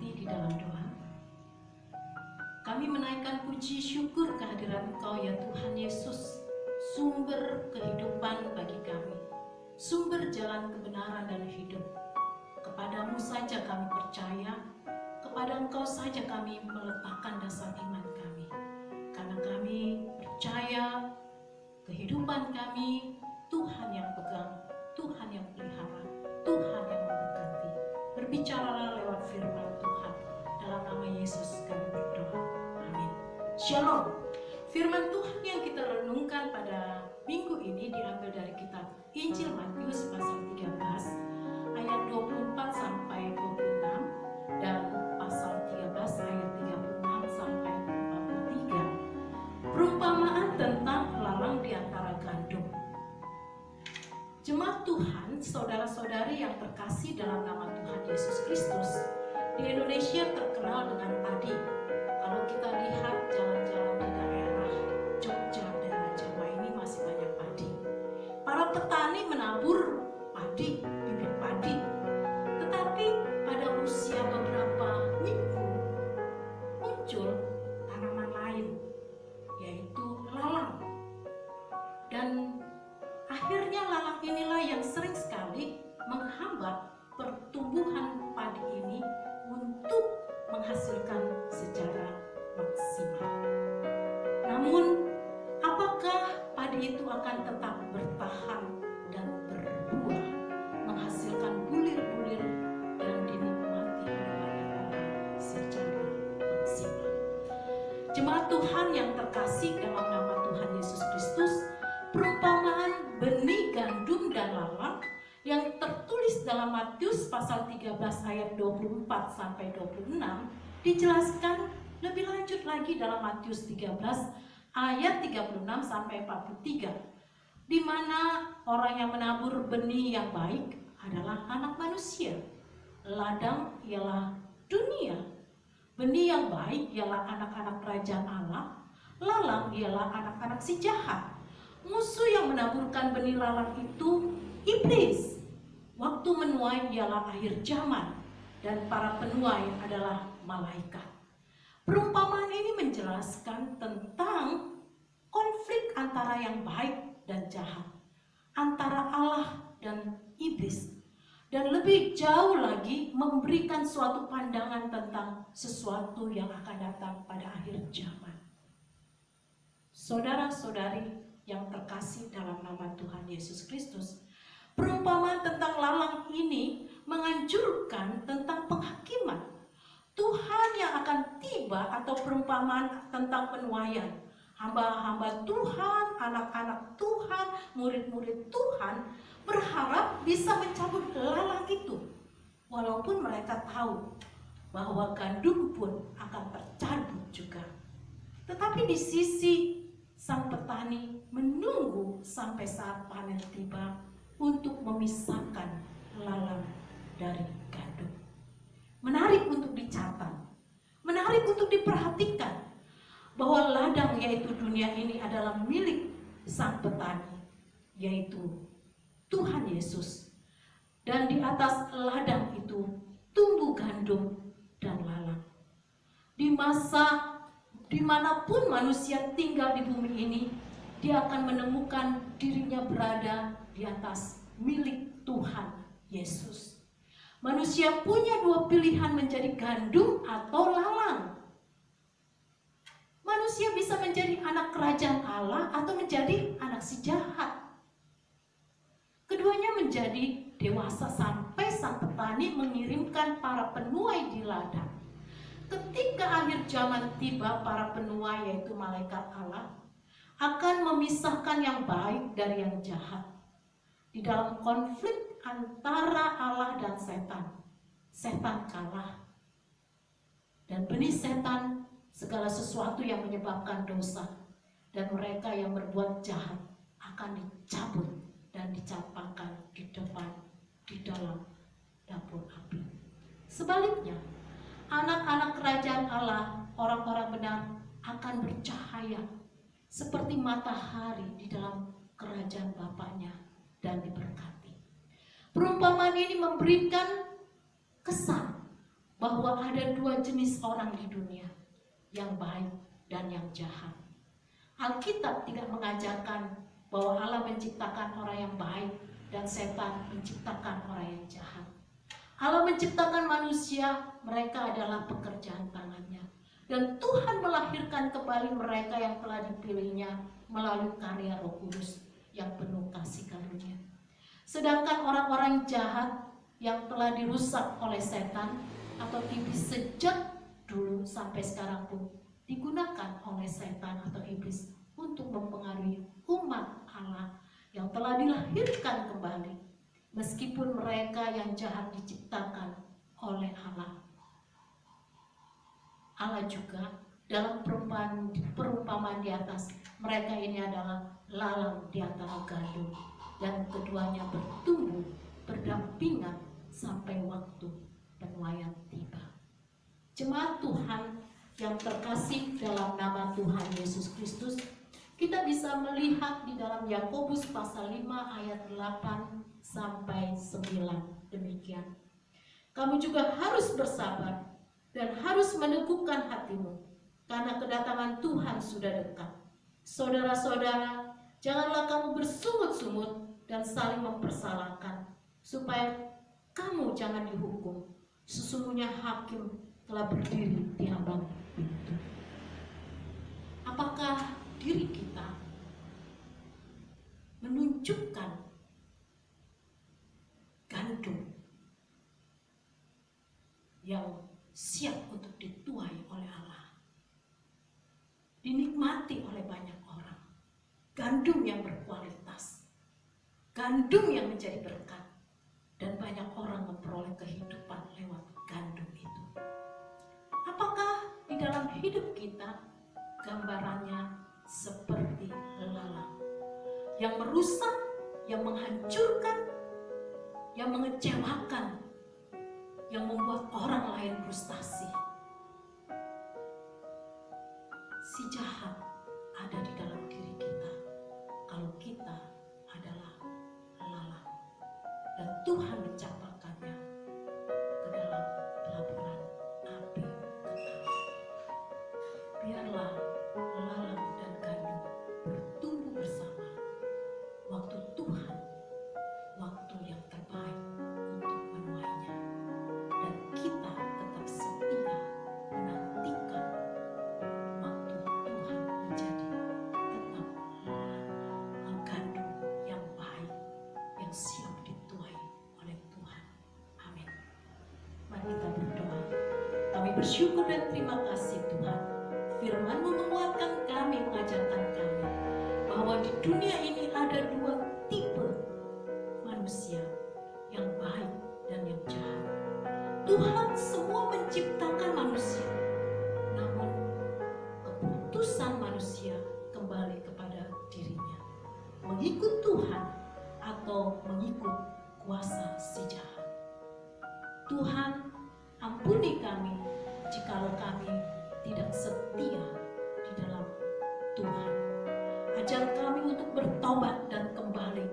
hati di dalam doa. Kami menaikkan puji syukur kehadiran Engkau ya Tuhan Yesus, sumber kehidupan bagi kami, sumber jalan kebenaran dan hidup. Kepadamu saja kami percaya, kepada Engkau saja kami meletakkan dasar iman kami. Karena kami percaya kehidupan kami Tuhan yang pegang, Tuhan yang pelihara, Tuhan yang memberkati. Berbicaralah lewat firman Tuhan. Dalam nama Yesus kami berdoa. Amin. Shalom. Firman Tuhan yang kita renungkan pada minggu ini diambil dari kitab Injil Matius pasal 13 ayat 24 sampai 26 dan pasal 13 ayat 36 sampai 43. Perumpamaan tentang lalang di antara gandum. Jemaat Tuhan, saudara-saudari yang terkasih dalam nama Tuhan Yesus Kristus, di Indonesia terkenal dengan padi. Kalau kita lihat jalan-jalan di daerah Jogja, daerah Jawa ini masih banyak padi. Para petani menabur padi, bibit padi. Tetapi pada usia beberapa minggu muncul tanaman lain, yaitu lalang. Dan akhirnya lalang inilah yang sering sekali menghambat pertumbuhan padi ini untuk menghasilkan secara maksimal. Namun, apakah padi itu akan tetap bertahan dan berbuah, menghasilkan bulir-bulir dan dinikmati oleh banyak orang secara maksimal? Jemaat Tuhan yang terkasih dalam nama Tuhan Yesus Kristus, perumpamaan benih gandum dan lalang yang tertulis dalam Matius pasal 13 ayat 24 sampai 26 dijelaskan lebih lanjut lagi dalam Matius 13 ayat 36 sampai 43, di mana orang yang menabur benih yang baik adalah anak manusia, ladang ialah dunia, benih yang baik ialah anak-anak kerajaan Allah, lalang ialah anak-anak si jahat. Musuh yang menaburkan benih lalang itu iblis. Waktu menuai ialah akhir zaman, dan para penuai adalah malaikat. Perumpamaan ini menjelaskan tentang konflik antara yang baik dan jahat, antara Allah dan iblis, dan lebih jauh lagi memberikan suatu pandangan tentang sesuatu yang akan datang pada akhir zaman. Saudara-saudari yang terkasih dalam nama Tuhan Yesus Kristus, perumpamaan tentang lalang ini menganjurkan tentang penghakiman Tuhan yang akan tiba, atau perumpamaan tentang penuaian. Hamba-hamba Tuhan, anak-anak Tuhan, murid-murid Tuhan berharap bisa mencabut lalang itu, walaupun mereka tahu bahwa gandum pun akan tercabut juga. Tetapi di sisi sang petani menunggu sampai saat panen tiba untuk memisahkan lalang dari gandum. Menarik untuk dicatat, menarik untuk diperhatikan bahwa ladang yaitu dunia ini adalah milik sang petani, yaitu Tuhan Yesus. Dan di atas ladang itu tumbuh gandum dan lalang. Di masa dimanapun manusia tinggal di bumi ini, dia akan menemukan dirinya berada di atas milik Tuhan Yesus. Manusia punya dua pilihan, menjadi gandum atau lalang. Manusia bisa menjadi anak kerajaan Allah atau menjadi anak si jahat. Keduanya menjadi dewasa sampai sang petani mengirimkan para penuai di ladang. Ketika akhir zaman tiba, para penuai yaitu malaikat Allah akan memisahkan yang baik dari yang jahat. Di dalam konflik antara Allah dan setan, setan kalah. Dan benih setan, segala sesuatu yang menyebabkan dosa, dan mereka yang berbuat jahat akan dicabut dan dicampakkan di depan, di dalam dapur api. Sebaliknya, anak-anak kerajaan Allah, orang-orang benar, akan bercahaya seperti matahari di dalam kerajaan Bapaknya dan diberkati. Perumpamaan ini memberikan kesan bahwa ada dua jenis orang di dunia, yang baik dan yang jahat. Alkitab tidak mengajarkan bahwa Allah menciptakan orang yang baik dan setan menciptakan orang yang jahat. Allah menciptakan manusia, mereka adalah pekerjaan tangannya. Dan Tuhan melahirkan kembali mereka yang telah dipilihnya melalui karya Roh Kudus yang penuh kasih karunia. Sedangkan orang-orang jahat yang telah dirusak oleh setan atau iblis sejak dulu sampai sekarang pun digunakan oleh setan atau iblis untuk mempengaruhi umat Allah yang telah dilahirkan kembali, meskipun mereka yang jahat diciptakan oleh Allah. Allah juga dalam perumpamaan di atas, mereka ini adalah lalang di antara gandum, dan keduanya bertumbuh berdampingan sampai waktu penuaian tiba. Jemaat Tuhan yang terkasih dalam nama Tuhan Yesus Kristus, kita bisa melihat di dalam Yakobus pasal 5 ayat 8 sampai 9 demikian. Kamu juga harus bersabar dan harus meneguhkan hatimu, karena kedatangan Tuhan sudah dekat. Saudara-saudara, janganlah kamu bersungut-sungut dan saling mempersalahkan, supaya kamu jangan dihukum. Sesungguhnya hakim telah berdiri di ambang pintu. Apakah diri kita menunjukkan gandum yang siap untuk dituai oleh Allah, dinikmati oleh banyak orang, gandum yang berkualitas, gandum yang menjadi berkat, dan banyak orang memperoleh kehidupan lewat gandum itu? Apakah di dalam hidup kita gambarannya seperti lalang yang merusak, yang menghancurkan, yang mengecewakan, yang membuat orang lain frustasi? Si jahat ada di dalam diri kita kalau kita adalah lalang, dan Tuhan mencampakkannya ke dalam pelabuhan api kekal. Biarlah lalang dan gandum bertumbuh bersama. Waktu Tuhan, waktu yang terbaik untuk menuainya, dan kita tetap setia menantikan waktu Tuhan menjadi tetap gandum yang baik, yang siap dituai oleh Tuhan. Amin. Mari kita berdoa. Kami bersyukur dan terima kasih Tuhan, firman-Mu menguatkan kami, mengajarkan kami bahwa di dunia ini ada dua tipe manusia, yang baik dan yang jahat. Tuhan semua menciptakan manusia, namun keputusan manusia kembali kepada dirinya, mengikut Tuhan atau mengikut kuasa si jahat. Tuhan, ampuni kami jikalau kami tidak setia di dalam Tuhan. Ajar kami untuk bertobat dan kembali